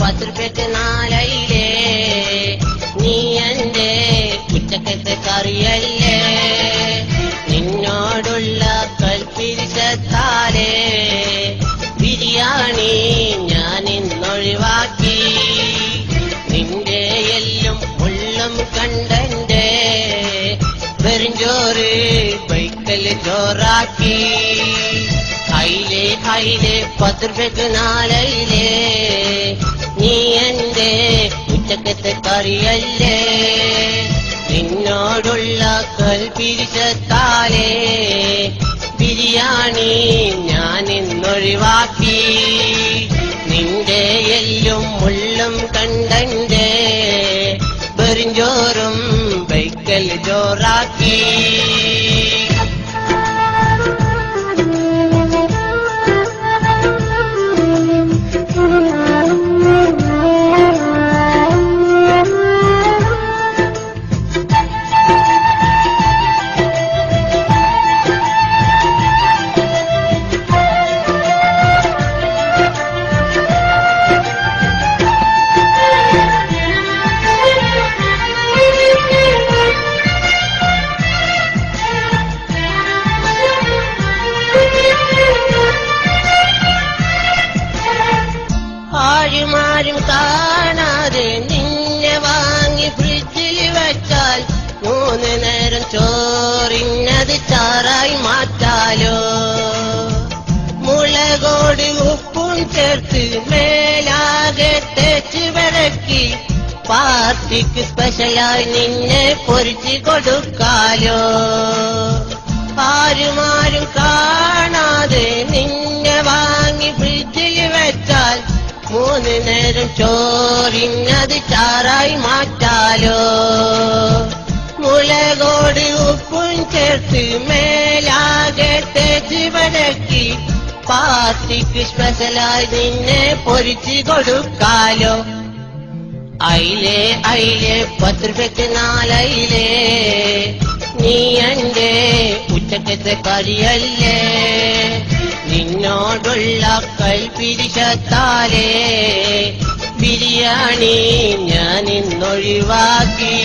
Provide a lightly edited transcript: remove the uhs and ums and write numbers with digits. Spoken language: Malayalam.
10 നാലയിലേ നീ എന്റെ ഉച്ചക്കത്തെ കറിയല്ലേ നിന്നോടുള്ള കൽപ്പിരിശത്താലേ ബിരിയാണി ഞാൻ ഇന്നൊഴിവാക്കി നിന്റെ എല്ലും ഉള്ളും കണ്ടെന്റെ വെറുംചോറ് ബൈക്കല് ചോറാക്കി അയിലേ 10 നാലയിലേ നീ എന്റെ ഉച്ചക്കത്തെ കറിയല്ലേ നിന്നോടുള്ള കൽപ്പിരിശത്താലേ ബിരിയാണി ഞാൻ ഇന്നൊഴിവാക്കി നിന്റെ എല്ലും മുള്ളും കണ്ടെന്റെ വെറുംചോറും ബൈക്കൽ ചോറാക്കി ആരും കാണാതെ നിന്നെ വാങ്ങി ഫ്രിഡ്ജിൽ വെച്ചാൽ 3 നേരം ചോറിഞ്ഞത് ചാറായി മാറ്റാലോ മുളകോട് ഉപ്പും ചേർത്ത് മേലാകെ തേച്ച് വിളക്കി പാർട്ടിക്ക് സ്പെഷ്യലായി നിന്നെ പൊരിച്ച് കൊടുക്കാലോ ആരും കാണാതെ നിന്നെ വാങ്ങി ഫ്രിഡ്ജിൽ വെച്ചാൽ 3 നേരം ചോറിഞ്ഞത് ചാറായി മാറ്റാലോ മുളകോട് ഉപ്പും ചേർത്ത് മേലാകെ തേച്ച് വടക്കി പാർട്ടിക്ക് സ്പെഷ്യലായി നിന്നെ പൊരിച്ച് കൊടുക്കാലോ അയിലേ 10 നാലയിലേ നീ എന്റെ ഉച്ചക്കത്തെ കറിയല്ലേ നിന്നോടുള്ള കൽപ്പിരിശത്താലേ ബിരിയാണി ഞാൻ ഇന്നൊഴിവാക്കി